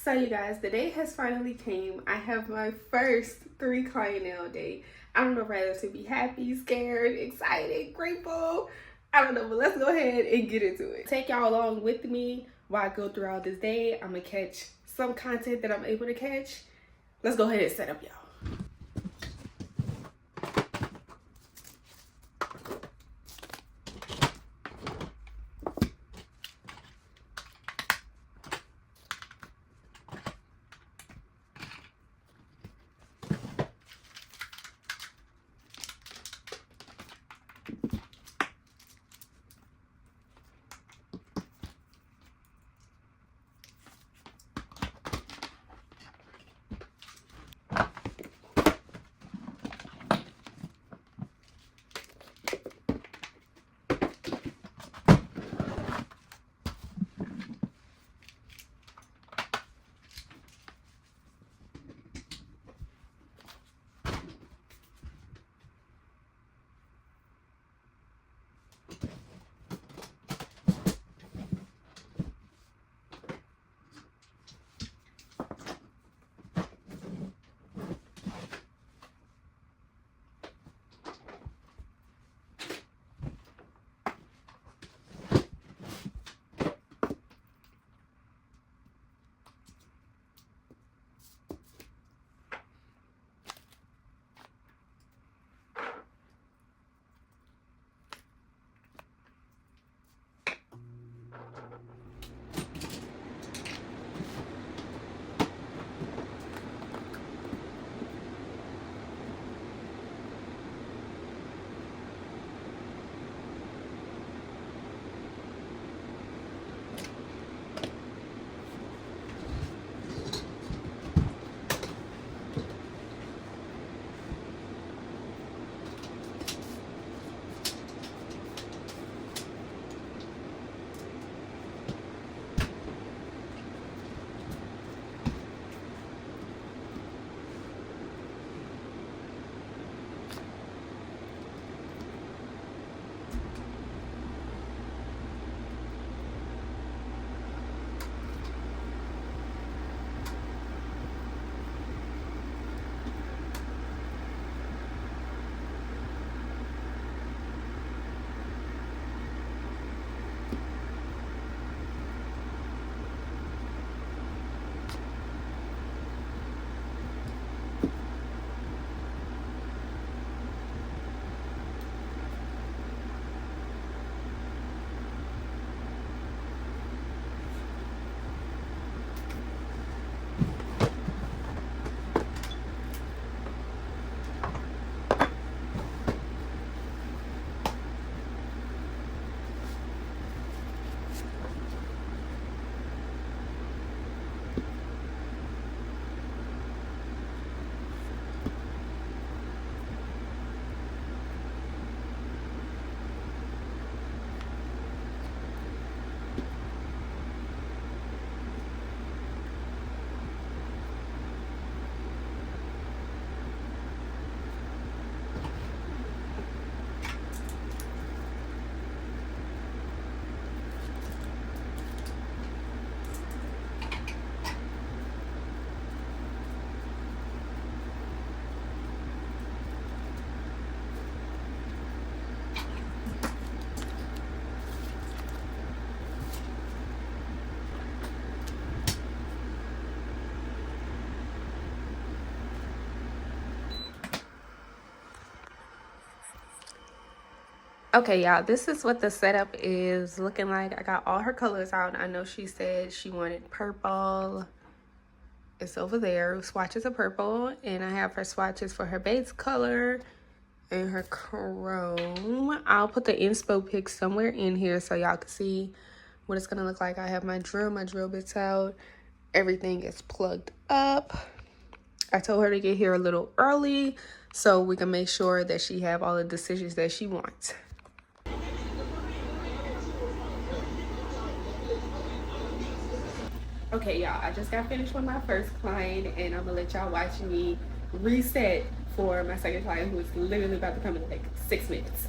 So you guys, the day has finally came. I have my first 3 client nail day. I don't know whether to be happy, scared, excited, grateful. I don't know, but let's go ahead and get into it. Take y'all along with me while I go throughout this day. I'm gonna catch some content that I'm able to catch. Let's go ahead and set up, y'all. Okay, y'all, this is what the setup is looking like. I got all her colors out. I know she said she wanted purple. It's over there. Swatches of purple. And I have her swatches for her base color and her chrome. I'll put the inspo pic somewhere in here so y'all can see what it's going to look like. I have my drill bits out. Everything is plugged up. I told her to get here a little early so we can make sure that she have all the decisions that she wants. Okay, y'all, I just got finished with my first client, and I'm gonna let y'all watch me reset for my second client, who is literally about to come in like 6 minutes.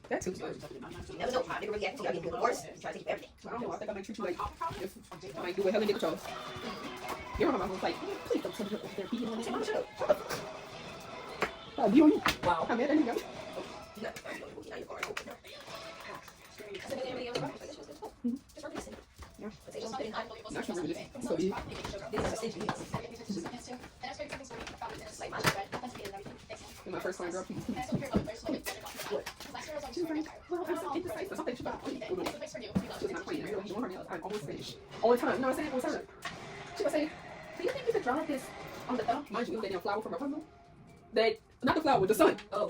That's too good. You never know. My nigga really acting. I get good worse. Try to take you everything. I don't know. I think I might treat you like if I might do what Helen did with Charles. Your mama was like, please don't tell me they're beating on me. Shut up. Oh, you on you. Wow. How mad at you go? Not sure really. So yeah. And my first line girl, please. What? She was like, well, I'm so indecisive. Something she got. She was not playing. You want her nails. I'm always finished. All the time. You know what I'm saying? It was her. She would say, do you think you could draw this on the thumb? Mind you, it was that damn flower from her puzzle. That, not the flower, the sun. Oh.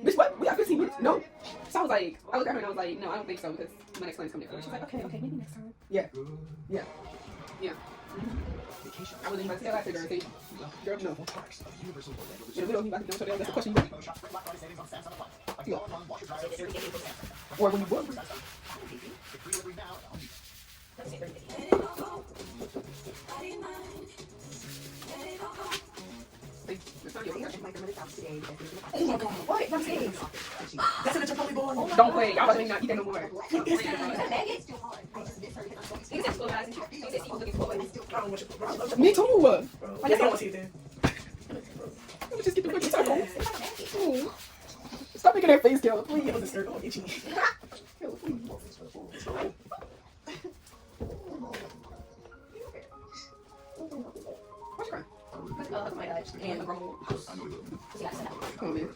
Bitch, what? We got 15 minutes. No. So I was like, I looked at her and I was like, no, I don't think so because my next client's coming in. She's like, okay, maybe next time. Yeah. Yeah. Yeah. I was in my tail after her and say, girl, no. Yeah, we don't need to know, so that's the question you yeah. Or when you book. What? I'm saying. That's a Chipotle bowl. Don't play. I wasn't not eat that no more. Me too. I guess I want to see it then. Let me just get the fucking taco. Stop making that face, Kel. Please. It was a skirt. Oh, itchy. What's your My God. And the grumble. oh man.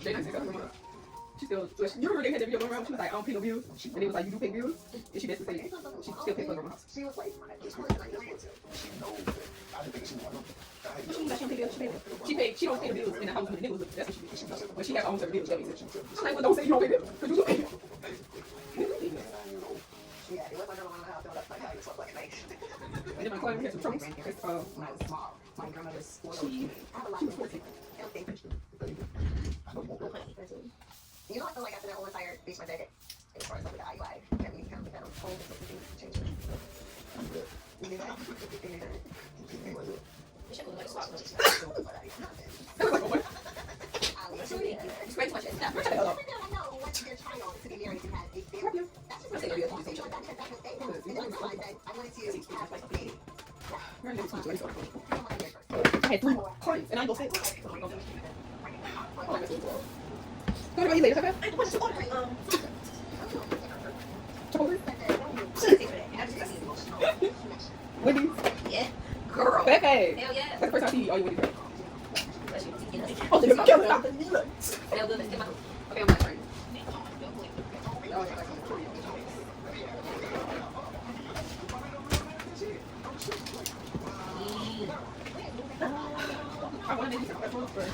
They not say something. She still, you remember they had that video going around? She was like, I don't pay no bills. And they was like, you do pay bills? And she basically said, she still pays for her house. She don't pay the bills in the house when the niggas live. That's what she did. But she has owns her bills. That makes sense. I'm like, well, don't say you don't pay bills. Because you do pay bills. And then my client had some troubles. When I was small, my grandmother spoiled She was 14. You know, I feel like after that whole entire beach my day, as far as like with the IUI, that we kind of got on hold and things change. You knew that? You knew that? That was like, oh, what? Explain to my shit. I know what your child to be married to have a family. That's just what they do. That's a mistake. And I realized that I wanted to have like a baby. You're in the school, so I had 3 more clients, and I go say, go to later, okay? What's your order? Chipotle? Connection. Wendy's? Yeah. Girl. Becky! Hell yeah. That's the first time I see you all you Wendy's. Oh, Oh, you're killing it. Hell good. Okay, I'm not trying. I want to make this first.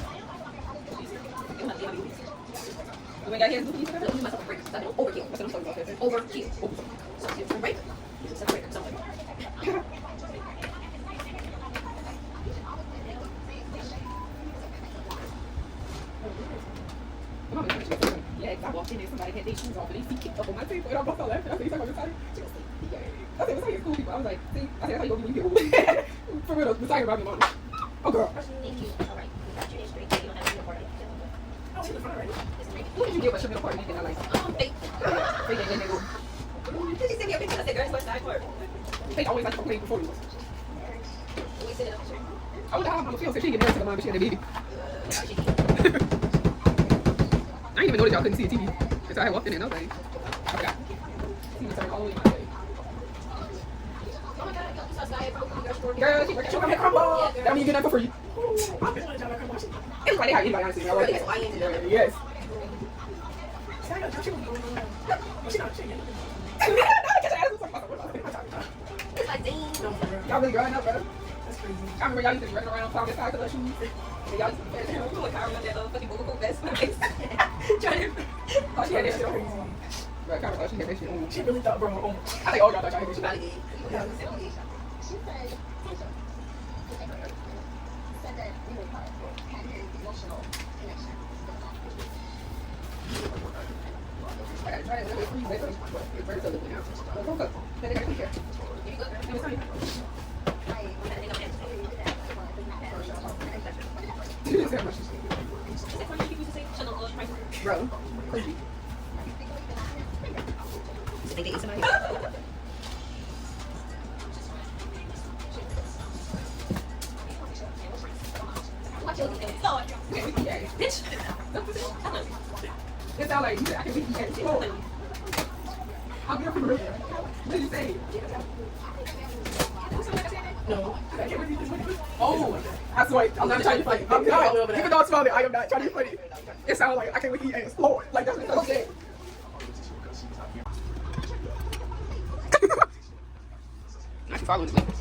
You ain't got hands looking for that? Overkill. That's what I'm talking about. Overkill. Right? Separate. Something. Yeah, I walked in there, somebody had their shoes off and they feet kicked up on my table and I bust out laughing. I said, you talking about the She was like, yeah. I said, what's like cool people? I was like, see, I said, that's how you go when you get old. For real, the tiger about me, mom. Oh, girl. Thank you. All right. We got your history. You don't have to report it. Oh, she was already. What did you get about your party weekend? I like Fake. they get they go. Did you send me a picture? I said, girls, what's that for? They always like to complain before you. We sent it up. I wonder how I'm gonna feel if she didn't get married to the mom, but she had a baby. I didn't even know that y'all couldn't see the TV. Until I walked in and I was like, I forgot. TV turned all the way my way. Oh my God, you saw Sky Pro. Girl, she working at Crumble. That means you get that for free. I've been on a job at Crumble. Everybody had anybody honestly. I Really? So I ended up. Yes. See, I got a job. She was going on. Well, she not. She ain't. It's like, dang. Y'all really growing up, bro. That's crazy. I remember y'all used to be running around playing this side collection. And y'all used to be I remember that fucking Google Cook vest. Trying to. oh, she had that shit on. Bro, Kyra thought she had that shit on. She really thought, bro, oh. I think all y'all thought y'all had that shit on. Yeah. She said that we were part had an emotional connection. I gotta try that little bit for you. Wait, it's very silly now. Let's hook up. Then they gotta take care. You good? It was fine. I She didn't say much. Bro, cookie. I think they eat somebody. Bitch. It sounds like you. I can make you ass. I'm here for real. What did you say? No. Oh, I swear, I'm not trying to be funny. I'm not. Even though it's funny, I am not trying to be funny. It sounds like I can't make you ass. Lord, like that's what I'm saying. I can follow this.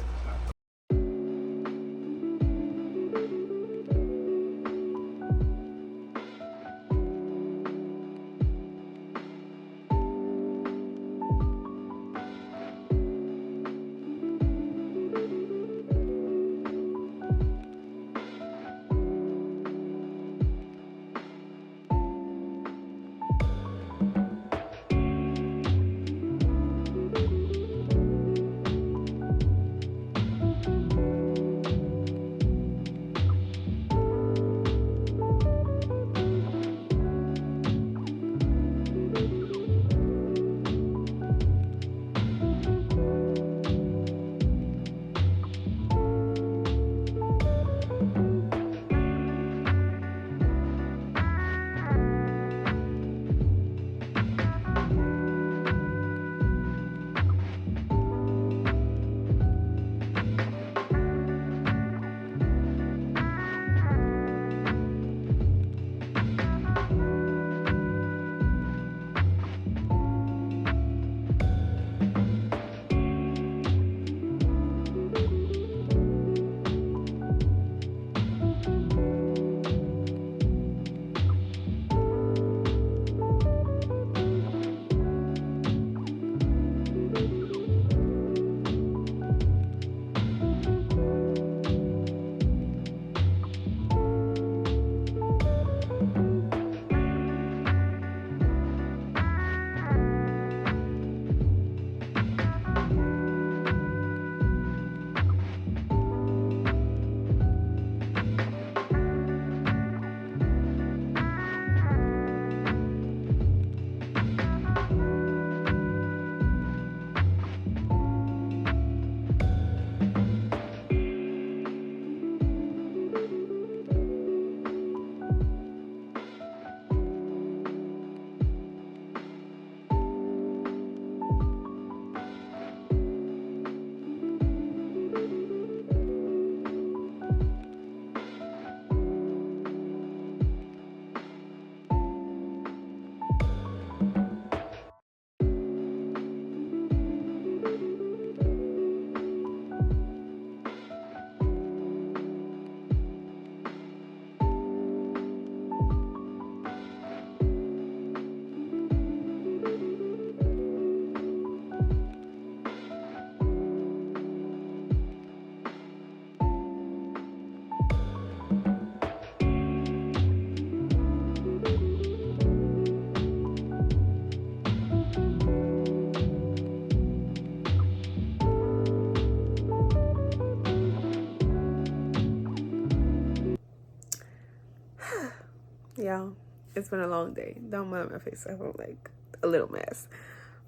Y'all, it's been a long day. Don't mind my face. I'm like a little mess.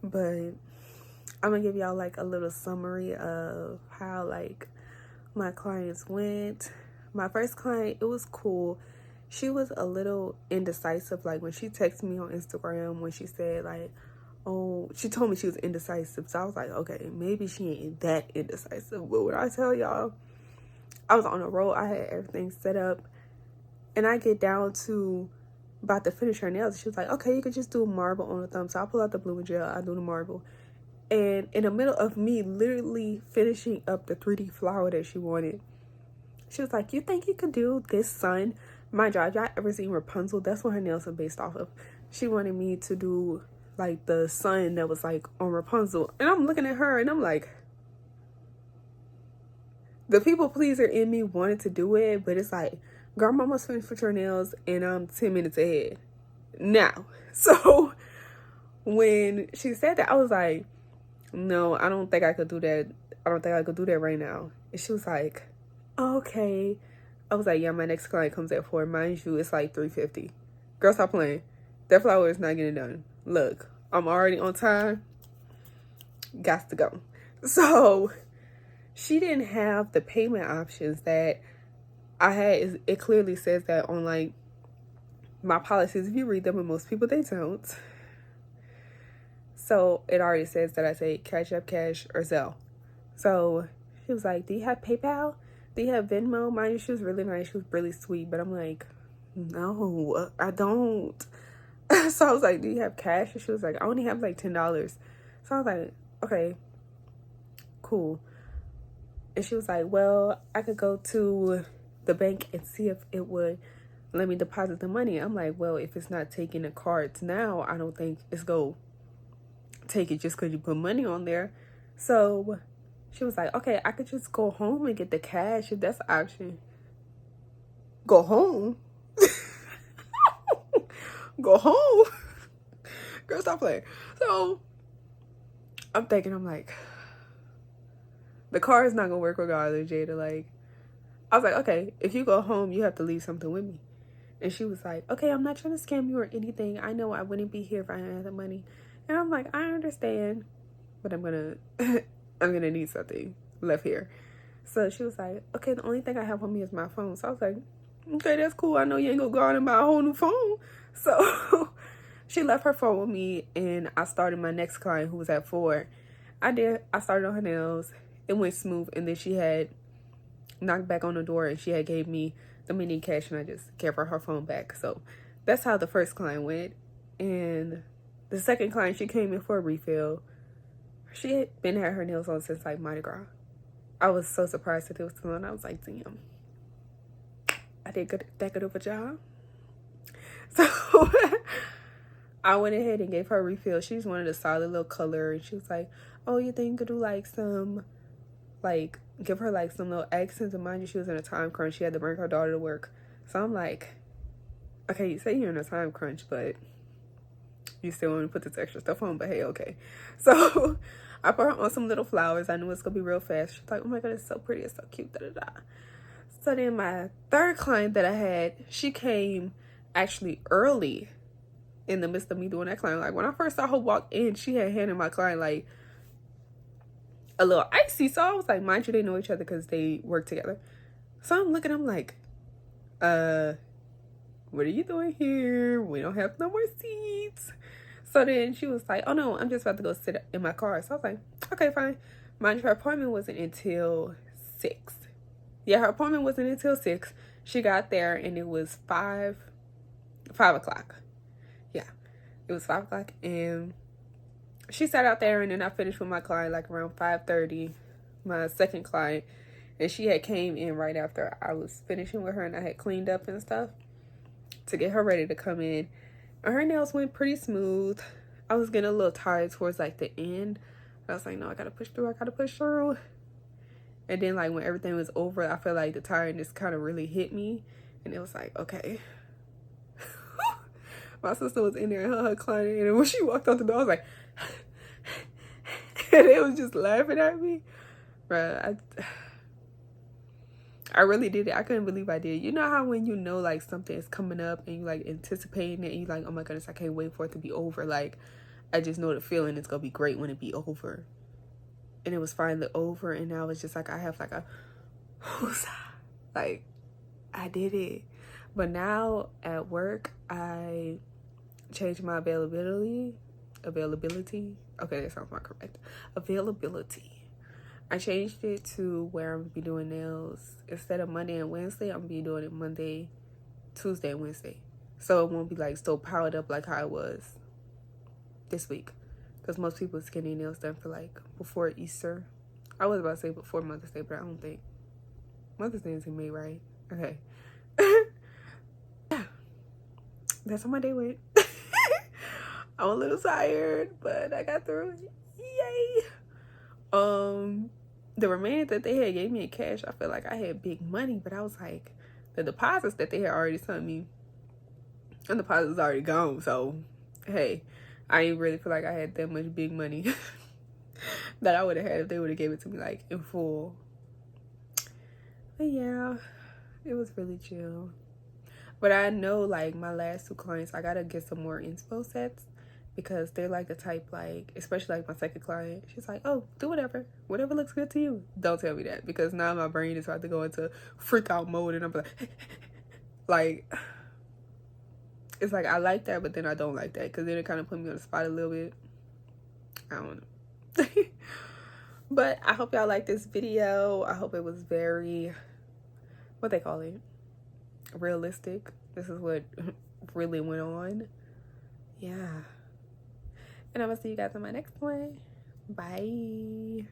But I'm gonna give y'all like a little summary of how like my clients went. My first client, it was cool. She was a little indecisive. Like when she texted me on Instagram, when she said like, oh, she told me she was indecisive. So I was like, okay, maybe she ain't that indecisive. But when I tell y'all, I was on the road. I had everything set up. And I get down to about to finish her nails. She was like, okay, you could just do marble on the thumb. So I pull out the blue gel. I do the marble. And in the middle of me literally finishing up the 3D flower that she wanted, she was like, you think you could do this sun? Mind y'all, y'all ever seen Rapunzel? That's what her nails are based off of. She wanted me to do like the sun that was like on Rapunzel. And I'm looking at her and I'm like, the people pleaser in me wanted to do it, but it's like, girl, I'm almost finished with your nails and I'm 10 minutes ahead now. So when she said that, I was like, no, I don't think I could do that. I don't think I could do that right now. And she was like, okay. I was like, yeah, my next client comes at 4. Mind you, it's like 3:50. Girl, stop playing. That flower is not getting done. Look, I'm already on time. Got to go. So she didn't have the payment options that I had. It clearly says that on like my policies, if you read them, and most people they don't. So it already says that I say Cash App, Cash, or Zelle. So she was like, do you have PayPal? Do you have Venmo? Mind you, she was really nice. She was really sweet. But I'm like, no, I don't. So I was like, do you have cash? And she was like, I only have like $10. So I was like, okay, cool. And she was like, well, I could go to the bank and see if it would let me deposit the money. I'm like, well, if it's not taking the cards now, I don't think it's going to take it just because you put money on there. So she was like, okay, I could just go home and get the cash if that's the option. Go home? Go home? Girl, stop playing. So I'm thinking, I'm like, the car is not gonna work regardless, Jada. Like, I was like, okay, if you go home, you have to leave something with me. And she was like, okay, I'm not trying to scam you or anything. I know I wouldn't be here if I didn't have the money. And I'm like, I understand, but I'm gonna need something left here. So she was like, okay, the only thing I have on me is my phone. So I was like, okay, that's cool. I know you ain't gonna go out and buy a whole new phone. So she left her phone with me, and I started my next client who was at 4. I started on her nails. It went smooth, and then she had knocked back on the door, and she had gave me the mini cash, and I just gave her phone back. So that's how the first client went. And the second client, she came in for a refill. She had been had her nails on since like Mardi Gras. I was so surprised that it was still on. I was like, damn, I did that good of a job. So I went ahead and gave her a refill. She just wanted a solid little color, and she was like, oh, you think you could do like some, like, give her like some little accents? And mind you, she was in a time crunch. She had to bring her daughter to work. So I'm like, okay, you say you're in a time crunch, but you still want to put this extra stuff on, but hey, okay. So I put her on some little flowers. I knew it's gonna be real fast. She's like, oh my god, it's so pretty, it's so cute, da-da-da. So then my third client that I had, she came actually early in the midst of me doing that client. Like, when I first saw her walk in, she had handed my client like a little icy. So I was like, mind you, they know each other because they work together. So I'm looking, I'm like, what are you doing here? We don't have no more seats. So then she was like, oh no, I'm just about to go sit in my car. So I was like, okay, fine. Mind you, her appointment wasn't until 6. Yeah, her appointment wasn't until 6. She got there and it was 5 o'clock. Yeah, it was 5 o'clock, and she sat out there, and then I finished with my client like around 5:30, my second client, and she had came in right after I was finishing with her, and I had cleaned up and stuff to get her ready to come in. And her nails went pretty smooth. I was getting a little tired towards like the end. I was like, no, I gotta push through. And then like when everything was over, I felt like the tiredness kind of really hit me, and it was like, okay. My sister was in there, her client, and when she walked out the door, I was like, and they was just laughing at me. Bruh, I really did it. I couldn't believe I did. You know how when you know like something is coming up and you like anticipating it and you like, oh my goodness, I can't wait for it to be over. Like, I just know the feeling it's gonna be great when it be over. And it was finally over, and now it's just like I have like a like, I did it. But now at work, I changed my availability. Okay, that sounds more correct. Availability. I changed it to where I'm gonna be doing nails instead of Monday and Wednesday. I'm gonna be doing it Monday, Tuesday, and Wednesday. So it won't be like so piled up like how it was this week. Because most people is getting nails done for like before Easter. I was about to say before Mother's Day, but I don't think Mother's Day is in May, right? Okay. Yeah. That's how my day went. I'm a little tired, but I got through it. Yay. The remaining that they had gave me in cash, I feel like I had big money, but I was like, the deposits that they had already sent me, and the deposit was already gone. So, hey, I didn't really feel like I had that much big money that I would have had if they would have gave it to me like in full. But yeah, it was really chill. But I know like my last 2 clients, I gotta get some more inspo sets because they're like the type, like, especially like my second client, she's like, oh, do whatever looks good to you. Don't tell me that, because now my brain is about to go into freak out mode and I'm like it's like I like that, but then I don't like that, because then it kind of put me on the spot a little bit. I don't know. But I hope y'all like this video. I hope it was very, what they call it, realistic. This is what really went on. Yeah. And I'm gonna see you guys in my next one. Bye.